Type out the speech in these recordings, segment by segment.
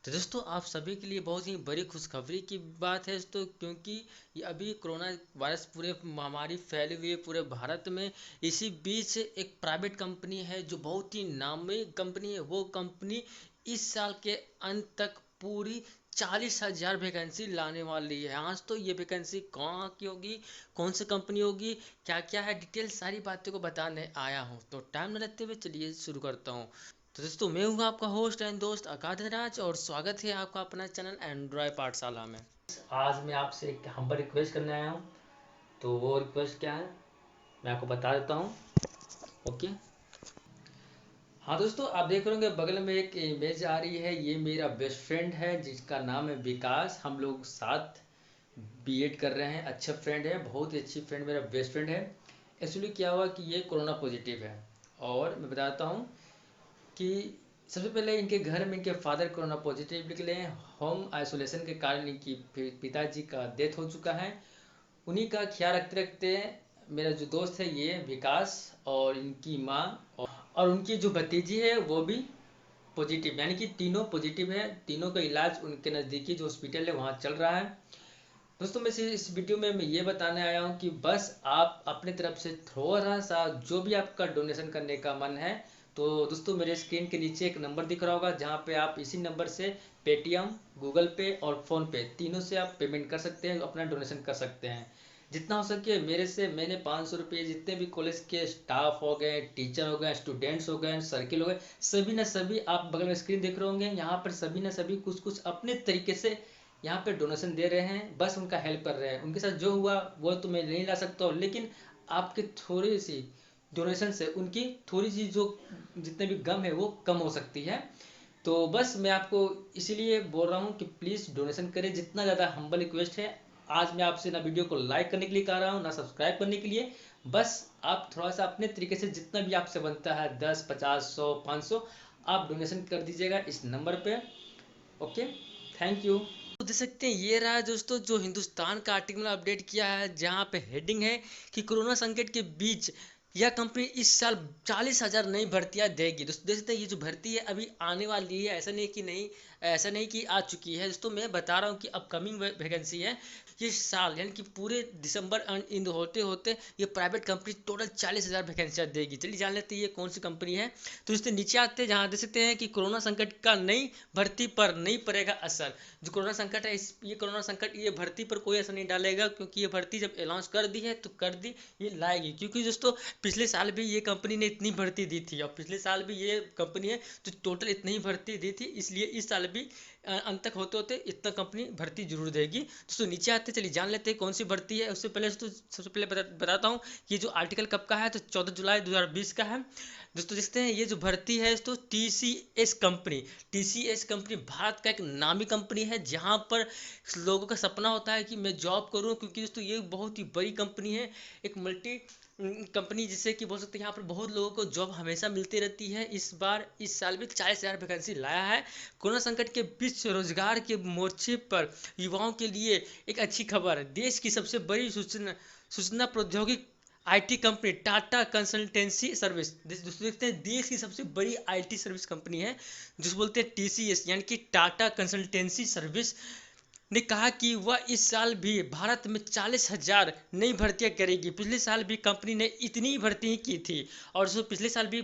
तो दोस्तों आप सभी के लिए बहुत ही बड़ी खुशखबरी की बात है दोस्तों, क्योंकि ये अभी कोरोना वायरस पूरे महामारी फैली हुई है पूरे भारत में। इसी बीच एक प्राइवेट कंपनी है जो बहुत ही नामी कंपनी है। वो कंपनी इस साल के अंत तक पूरी 40,000 वैकेंसी लाने वाली है। आज तो ये वैकेंसी कहाँ की होगी, कौन सी कंपनी होगी, क्या क्या है, डिटेल सारी बातों को बताने आया हूँ। तो टाइम न लगते हुए चलिए शुरू करता हूँ। तो दोस्तों मैं हूँ आपका होस्ट एंड दोस्त आकाश राज, और स्वागत है आपका अपना चैनल एंड्रॉय पाठशाला में। आज मैं आपसे एक हम्बल रिक्वेस्ट करने आया हूँ। तो वो रिक्वेस्ट क्या है मैं आपको बता देता हूँ। ओके। हाँ दोस्तों, आप देख रहे होंगे बगल में एक इमेज आ रही है। ये मेरा बेस्ट फ्रेंड है जिसका नाम है विकास। हम लोग साथ बीएड कर रहे हैं। अच्छा फ्रेंड है, बहुत ही अच्छी फ्रेंड, मेरा बेस्ट फ्रेंड है। एक्चुअली क्या हुआ कि ये कोरोना पॉजिटिव है, और मैं बताता हूँ कि सबसे पहले इनके घर में इनके फादर कोरोना पॉजिटिव निकले हैं। होम आइसोलेशन के कारण इनकी पिताजी का डेथ हो चुका है। उन्हीं का ख्याल रखते रखते मेरा जो दोस्त है ये विकास, और इनकी माँ और उनकी जो भतीजी है वो भी पॉजिटिव, यानी कि तीनों पॉजिटिव है। तीनों का इलाज उनके नज़दीकी जो हॉस्पिटल है वहाँ चल रहा है। दोस्तों मैं इस वीडियो में मैं ये बताने आया हूँ कि बस आप अपने तरफ से थोड़ा सा जो भी आपका डोनेशन करने का मन है, तो दोस्तों मेरे स्क्रीन के नीचे एक नंबर दिख रहा होगा, जहाँ पे आप इसी नंबर से पेटीएम, गूगल पे और फ़ोन पे तीनों से आप पेमेंट कर सकते हैं, अपना डोनेशन कर सकते हैं। जितना हो सके मेरे से मैंने 500 रुपये, जितने भी कॉलेज के स्टाफ हो गए, टीचर हो गए, स्टूडेंट्स हो गए, सर्किल हो गए, सभी न सभी आप बगल में स्क्रीन देख रहे होंगे, यहाँ पर सभी न सभी कुछ कुछ अपने तरीके से यहाँ पे डोनेशन दे रहे हैं। बस उनका हेल्प कर रहे हैं। उनके साथ जो हुआ वो तो मैं नहीं ला सकता हूँ, लेकिन आपके थोड़ी सी डोनेशन से उनकी थोड़ी सी जो जितने भी गम है वो कम हो सकती है। तो बस मैं आपको इसीलिए बोल रहा हूँ कि प्लीज़ डोनेशन करें, जितना ज़्यादा हम्बल रिक्वेस्ट है। आज मैं आपसे ना वीडियो को लाइक करने के लिए कह रहा हूँ, ना सब्सक्राइब करने के लिए। बस आप थोड़ा सा अपने तरीके से जितना भी आपसे बनता है 10, 50, 100, 500 आप डोनेशन कर दीजिएगा इस नंबर पे। Okay, thank you. तो देख सकते हैं ये रहा दोस्तों जो हिंदुस्तान का आर्टिकल में अपडेट किया है, जहां पे हेडिंग है कि कोरोना संकट के बीच यह कंपनी इस साल 40,000 नई भर्तियां देगी। दोस्तों देख सकते हैं ये जो भर्ती है अभी आने वाली है, ऐसा नहीं कि आ चुकी है। दोस्तों मैं बता रहा हूँ कि अपकमिंग वैकेंसी है। ये साल यानी कि पूरे दिसंबर एंड होते होते ये प्राइवेट कंपनी टोटल 40,000 वैकेंसियाँ देगी। चलिए जान लेते हैं ये कौन सी कंपनी है। तो इससे नीचे आते हैं जहाँ देख सकते हैं कि कोरोना संकट का नई भर्ती पर नहीं पड़ेगा असर। जो कोरोना संकट है ये कोरोना संकट ये भर्ती पर कोई असर नहीं डालेगा, क्योंकि ये भर्ती जब अनाउंस कर दी है तो कर दी, ये लाएगी। क्योंकि दोस्तों पिछले साल भी ये कंपनी ने इतनी भर्ती दी थी, और पिछले साल भी ये कंपनी है तो टोटल इतनी ही भर्ती दी थी, इसलिए इस साल भी अंत तक होते होते इतना कंपनी भर्ती जरूर देगी। दोस्तों नीचे आते चलिए जान लेते हैं कौन सी भर्ती है। उससे पहले तो सबसे पहले बताता हूँ ये जो आर्टिकल कब का है, तो 14 जुलाई 2020 का है। दोस्तों देखते हैं ये जो भर्ती है तो टीसीएस कंपनी भारत का एक नामी कंपनी है, जहां पर लोगों का सपना होता है कि मैं जॉब करूं, क्योंकि दोस्तों ये बहुत ही बड़ी कंपनी है, एक मल्टी कंपनी जिससे कि बोल सकते हैं यहाँ पर बहुत लोगों को जॉब हमेशा मिलती रहती है। इस साल भी 40,000 वैकेंसी लाया है। कोरोना संकट के बीच रोजगार के मोर्चे पर युवाओं के लिए एक अच्छी खबर है। देश की सबसे बड़ी सूचना प्रौद्योगिकी IT company Tata consultancy service, देखते हैं देश की सबसे बड़ी आईटी सर्विस कंपनी है, जिसे बोलते हैं टीसीएस यानी कि टाटा कंसल्टेंसी सर्विस, ने कहा कि वह इस साल भी भारत में 40,000 नई भर्तियां करेगी। पिछले साल भी कंपनी ने इतनी ही भर्ती की थी, और जो पिछले साल भी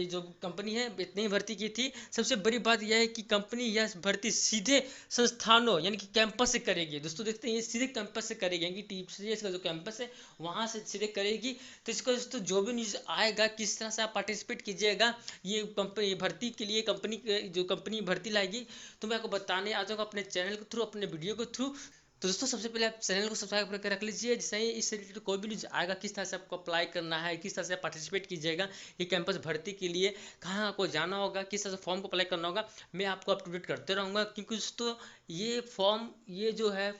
जो कंपनी है इतनी ही भर्ती की थी। सबसे बड़ी बात यह है कि कंपनी यह भर्ती सीधे संस्थानों यानी कि कैंपस से करेगी। दोस्तों देखते हैं ये सीधे कैंपस से करेगी, यानी कि टीसीएस का जो कैंपस है वहाँ से सीधे करेगी। तो इसका दोस्तों जो भी न्यूज़ आएगा किस तरह से आप पार्टिसिपेट कीजिएगा ये कंपनी भर्ती के लिए, जो कंपनी भर्ती लाएगी, तो मैं आपको बताने आ जाऊँगा अपने चैनल के थ्रू, अपने वीडियो के थ्रू। तो दोस्तों सबसे पहले आप चैनल को सब्सक्राइब करके रख लीजिए, जिससे ही इससे रिलेटेड कोई भी न्यूज़ आएगा किस तरह से आपको अप्लाई करना है, किस तरह से आप पार्टिसिपेट कीजिएगा ये कैंपस भर्ती के लिए, कहाँ आपको जाना होगा, किस तरह से फॉर्म को अप्लाई करना होगा, मैं आपको अप टू डेट करते रहूँगा। क्योंकि दोस्तों ये फॉर्म, ये जो है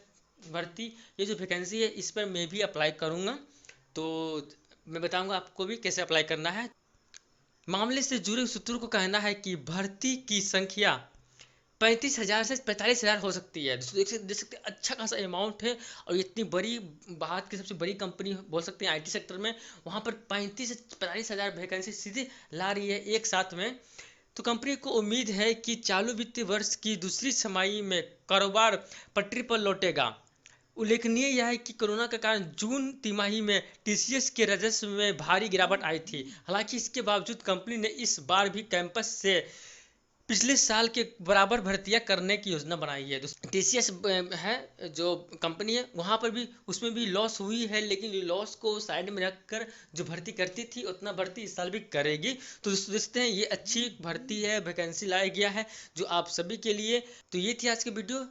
भर्ती, ये जो वैकेंसी है इस पर मैं भी अप्लाई करूँगा। तो मैं बताऊँगा आपको भी कैसे अप्लाई करना है। मामले से जुड़े सूत्रों को कहना है कि भर्ती की संख्या 35,000 से 45,000 हो सकती है। देख सकते हैं अच्छा खासा अमाउंट है, और इतनी बड़ी भारत की सबसे बड़ी कंपनी बोल सकते हैं आईटी सेक्टर में, वहाँ पर 35 से 45,000 वैकेंसी सीधे ला रही है एक साथ में। तो कंपनी को उम्मीद है कि चालू वित्तीय वर्ष की दूसरी छमाही में कारोबार पटरी पर लौटेगा। उल्लेखनीय यह है कि कोरोना के कारण जून तिमाही में टीसीएस के राजस्व में भारी गिरावट आई थी। हालांकि इसके बावजूद कंपनी ने इस बार भी कैंपस से पिछले साल के बराबर भर्तियां करने की योजना बनाई है। टीसीएस है जो कंपनी है, वहां पर भी उसमें भी लॉस हुई है, लेकिन लॉस को साइड में रखकर जो भर्ती करती थी उतना भर्ती इस साल भी करेगी। तो देखते हैं, ये अच्छी भर्ती है, वैकेंसी लाया गया है जो आप सभी के लिए। तो ये थी आज की वीडियो।